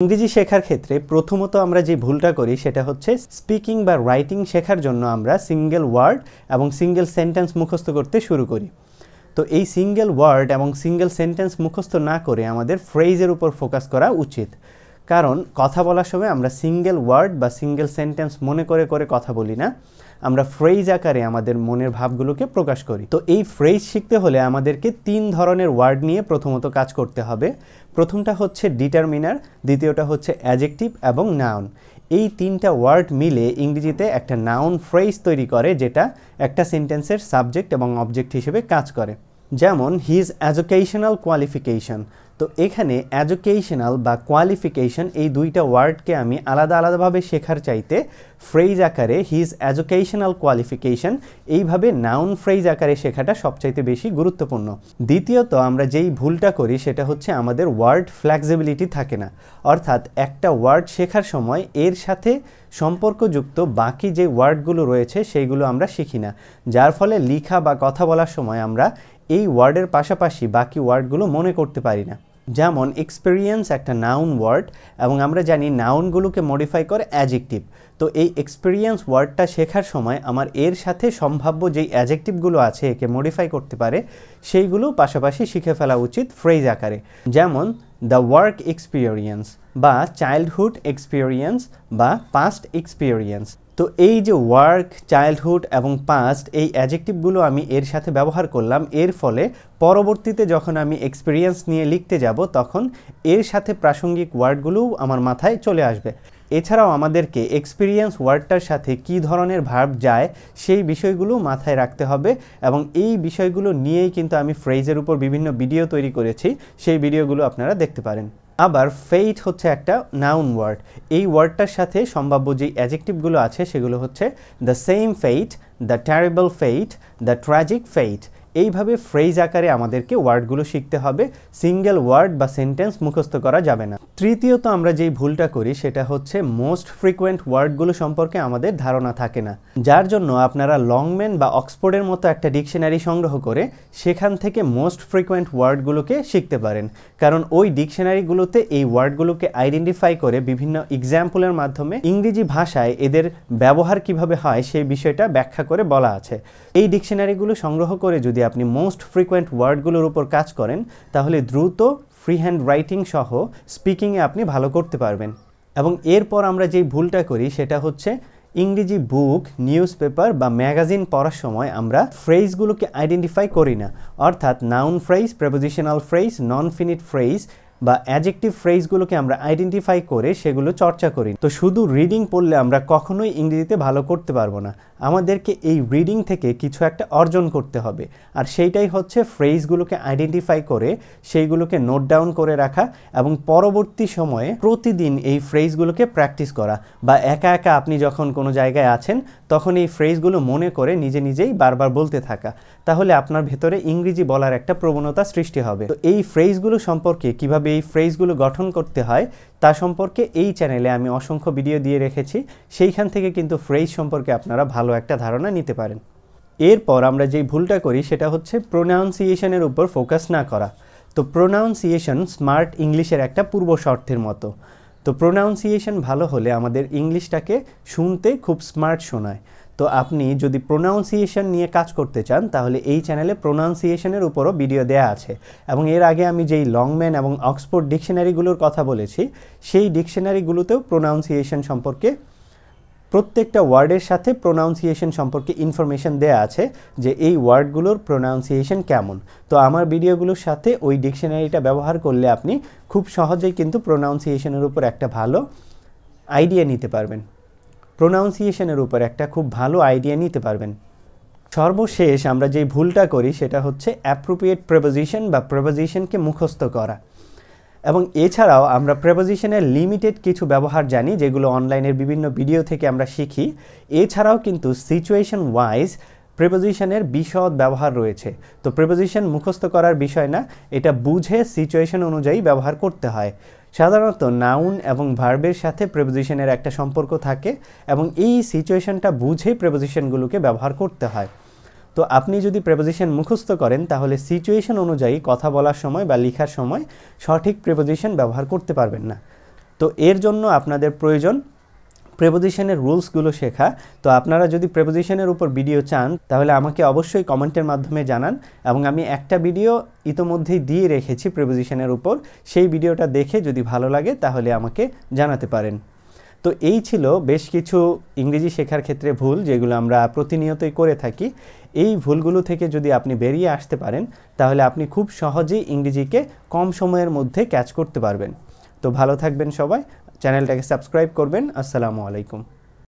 ইংরেজি শেখার ক্ষেত্রে প্রথমত আমরা যে ভুলটা করি সেটা হচ্ছে স্পিকিং বা রাইটিং শেখার জন্য আমরা সিঙ্গেল ওয়ার্ড এবং সিঙ্গেল সেন্টেন্স মুখস্থ করতে শুরু করি। তো এই সিঙ্গেল ওয়ার্ড এবং সিঙ্গেল সেন্টেন্স মুখস্থ না করে আমাদের ফ্রেজের উপর ফোকাস করা উচিত, কারণ কথা বলার সময় আমরা সিঙ্গেল ওয়ার্ড বা সিঙ্গেল সেন্টেন্স মনে করে করে কথা বলি না, আমরা ফ্রেজ আকারে আমাদের মনের ভাবগুলোকে প্রকাশ করি। তো এই ফ্রেজ শিখতে হলে আমাদেরকে 3 ধরনের ওয়ার্ড নিয়ে প্রথমত কাজ করতে হবে। প্রথমটা হচ্ছে ডিটারমিনার, দ্বিতীয়টা হচ্ছে অ্যাডজেক্টিভ এবং নাউন। এই 3টা ওয়ার্ড মিলে ইংরেজিতে একটা নাউন ফ্রেজ তৈরি করে, যেটা একটা সেন্টেন্সের সাবজেক্ট এবং অবজেক্ট হিসেবে কাজ করে। যেমন হিজ এডুকেশনাল কোয়ালিফিকেশন। তো এখানে এডুকেশনাল বা কোয়ালিফিকেশন এই দুইটা ওয়ার্ডকে আমি আলাদা আলাদাভাবে শেখার চাইতে ফ্রেজ আকারে হিজ এডুকেশনাল কোয়ালিফিকেশন এইভাবে নাউন ফ্রেজ আকারে শেখাটা সবচাইতে বেশি গুরুত্বপূর্ণ। দ্বিতীয়ত আমরা যেই ভুলটা করি সেটা হচ্ছে আমাদের ওয়ার্ড ফ্লেক্সিবিলিটি থাকে না, অর্থাৎ একটা ওয়ার্ড শেখার সময় এর সাথে সম্পর্কযুক্ত বাকি যে ওয়ার্ডগুলো রয়েছে সেইগুলো আমরা শিখি না, যার ফলে লেখা বা কথা বলার সময় আমরা এই ওয়ার্ডের পাশাপাশি বাকি ওয়ার্ডগুলো মনে করতে পারি না। যেমন এক্সপিরিয়েন্স একটা নাউন ওয়ার্ড এবং আমরা জানি নাউনগুলোকে মডিফাই করে অ্যাডজেক্টিভ। তো এই এক্সপিরিয়েন্স ওয়ার্ডটা শেখার সময় আমার এর সাথে সম্ভাব্য যেই অ্যাডজেক্টিভগুলো আছে একে মডিফাই করতে পারে সেইগুলো পাশাপাশি শিখে ফেলা উচিত ফ্রেজ আকারে। যেমন দ্য ওয়ার্ক এক্সপিরিয়েন্স বা চাইল্ডহুড এক্সপিরিয়েন্স বা পাস্ট এক্সপিরিয়েন্স। তো এই যে ওয়ার্ক, চাইল্ডহুড এবং পাস্ট এই অ্যাডজেক্টিভগুলো আমি এর সাথে ব্যবহার করলাম, এর ফলে পরবর্তীতে যখন আমি এক্সপিরিয়েন্স নিয়ে লিখতে যাব তখন এর সাথে প্রাসঙ্গিক ওয়ার্ডগুলোও আমার মাথায় চলে আসবে। এছাড়াও আমাদেরকে এক্সপিরিয়েন্স ওয়ার্ডটার সাথে কী ধরনের ভার্ব যায় সেই বিষয়গুলো মাথায় রাখতে হবে, এবং এই বিষয়গুলো নিয়েই কিন্তু আমি ফ্রেজের উপর বিভিন্ন ভিডিও তৈরি করেছি, সেই ভিডিওগুলো আপনারা দেখতে পারেন। আবার ফেইট হচ্ছে একটা নাউন ওয়ার্ড। এই ওয়ার্ডটার সাথে সম্ভাব্য যে অ্যাডজেক্টিভগুলো আছে সেগুলো হচ্ছে the same fate, the terrible fate, the tragic fate. এইভাবে ফ্রেজ আকারে আমাদেরকে ওয়ার্ডগুলো শিখতে হবে, সিঙ্গেল ওয়ার্ড বা সেন্টেন্স মুখস্থ করা যাবে না। তৃতীয়ত আমরা যেই ভুলটা করি সেটা হচ্ছে মোস্ট ফ্রিকোয়েন্ট ওয়ার্ডগুলো সম্পর্কে আমাদের ধারণা থাকে না, যার জন্য আপনারা লংম্যান বা অক্সফোর্ডের মতো একটা ডিকশনারি সংগ্রহ করে সেখান থেকে মোস্ট ফ্রিকোয়েন্ট ওয়ার্ডগুলোকে শিখতে পারেন, কারণ ওই ডিকশনারিগুলোতে এই ওয়ার্ডগুলোকে আইডেন্টিফাই করে বিভিন্ন এক্সাম্পলের মাধ্যমে ইংরেজি ভাষায় এদের ব্যবহার কিভাবে হয় সেই বিষয়টা ব্যাখ্যা করে বলা আছে। এই ডিকশনারিগুলো সংগ্রহ করে যদি আপনি মোস্ট ফ্রিকোয়েন্ট ওয়ার্ডগুলোর উপর কাজ করেন তাহলে দ্রুত ফ্রি হ্যান্ড রাইটিং সহ স্পিকিংয়ে আপনি ভালো করতে পারবেন। এবং এরপর আমরা যেই ভুলটা করি সেটা হচ্ছে ইংরেজি বুক, নিউজ পেপার বা ম্যাগাজিন পড়ার সময় আমরা ফ্রেজগুলোকে আইডেন্টিফাই করি না, অর্থাৎ নাউন ফ্রেজ, প্রেপোজিশনাল ফ্রেজ, নন ফিনিট ফ্রেজ বা অ্যাডজেক্টিভ ফ্রেজগুলোকে আমরা আইডেন্টিফাই করে সেগুলো চর্চা করি। তো শুধু রিডিং পড়লে আমরা কখনোই ইংরেজিতে ভালো করতে পারবো না, আমাদেরকে এই রিডিং থেকে কিছু একটা অর্জন করতে হবে, আর সেইটাই হচ্ছে ফ্রেজগুলোকে আইডেন্টিফাই করে সেইগুলোকে নোট ডাউন করে রাখা এবং পরবর্তী সময়ে প্রতিদিন এই ফ্রেজগুলোকে প্র্যাকটিস করা, বা একা একা আপনি যখন কোনো জায়গায় আছেন তখন এই ফ্রেজগুলো মনে করে নিজে নিজেই বারবার বলতে থাকা, তাহলে আপনার ভেতরে ইংরেজি বলার একটা প্রবণতা সৃষ্টি হবে। তো এই ফ্রেজগুলো সম্পর্কে কিভাবে এই ফ্রেজগুলো গঠন করতে হয় তা সম্পর্কে এই চ্যানেলে আমি অসংখ্য ভিডিও দিয়ে রেখেছি, সেইখান থেকে কিন্তু ফ্রেজ সম্পর্কে আপনারা ভালো একটা ধারণা নিতে পারেন। এরপর আমরা যেই ভুলটা করি সেটা হচ্ছে প্রোনাউন্সিয়েশনের উপর ফোকাস না করা। তো প্রোনাউন্সিয়েশন স্মার্ট ইংলিশের একটা পূর্ব শর্তের মতো। তো প্রোনাউন্সিয়েশন ভালো হলে আমাদের ইংলিশটাকে শুনতে খুব স্মার্ট শোনায়। তো আপনি যদি প্রোনাউন্সিয়েশন নিয়ে কাজ করতে চান তাহলে এই চ্যানেলে প্রোনাউন্সিয়েশনের উপরও ভিডিও দেওয়া আছে, এবং এর আগে আমি যেই লংম্যান এবং অক্সফোর্ড ডিকশনারিগুলোর কথা বলেছি সেই ডিকশনারিগুলোতেও প্রোনাউন্সিয়েশন সম্পর্কে প্রত্যেকটা ওয়ার্ডের সাথে প্রোনাউন্সিয়েশন সম্পর্কে ইনফরমেশন দেয়া আছে যে এই ওয়ার্ডগুলোর প্রোনাউন্সিয়েশন কেমন। তো আমার ভিডিওগুলোর সাথে ওই ডিকশনারিটা ব্যবহার করলে আপনি খুব সহজেই কিন্তু প্রোনাউন্সিয়েশনের উপর একটা ভালো আইডিয়া নিতে পারবেন, প্রোনাউন্সিয়েশনের উপর একটা খুব ভালো আইডিয়া নিতে পারবেন। সর্বশেষ আমরা যেই ভুলটা করি সেটা হচ্ছে অ্যাপ্রোপ্রিয়েট প্রেপোজিশন বা প্রেপোজিশনকে মুখস্থ করা। এবং এছাড়াও আমরা প্রেপোজিশনের লিমিটেড কিছু ব্যবহার জানি যেগুলো অনলাইনের বিভিন্ন ভিডিও থেকে আমরা শিখি। এছাড়াও কিন্তু সিচুয়েশন ওয়াইজ প্রেপোজিশনের বিশদ ব্যবহার রয়েছে। তো প্রেপোজিশন মুখস্থ করার বিষয় না, এটা বুঝে সিচুয়েশন অনুযায়ী ব্যবহার করতে হয়। সাধারণত নাউন এবং ভার্বের সাথে প্রেপোজিশনের একটা সম্পর্ক থাকে এবং এই সিচুয়েশনটা বুঝে প্রেপোজিশনগুলোকে ব্যবহার করতে হয়। তো আপনি যদি প্রেপোজিশন মুখস্থ করেন তাহলে সিচুয়েশন অনুযায়ী কথা বলার সময় বা লেখার সময় সঠিক প্রেপোজিশন ব্যবহার করতে পারবেন না। তো এর জন্য আপনাদের প্রয়োজন প্রেপোজিশনের রুলসগুলো শেখা। তো আপনারা যদি প্রেপোজিশনের উপর ভিডিও চান তাহলে আমাকে অবশ্যই কমেন্টের মাধ্যমে জানান, এবং আমি একটা ভিডিও ইতোমধ্যেই দিয়ে রেখেছি প্রেপোজিশনের উপর, সেই ভিডিওটা দেখে যদি ভালো লাগে তাহলে আমাকে জানাতে পারেন। তো এই ছিল বেশ কিছু ইংরেজি শেখার ক্ষেত্রে ভুল যেগুলো আমরা প্রতিনিয়তই করে থাকি। এই ভুলগুলো থেকে যদি আপনি বেরিয়ে আসতে পারেন তাহলে আপনি খুব সহজেই ইংরেজিকে কম সময়ের মধ্যে ক্যাচ করতে পারবেন। তো ভালো থাকবেন সবাই, চ্যানেলটাকে সাবস্ক্রাইব করবেন। আসসালামু আলাইকুম।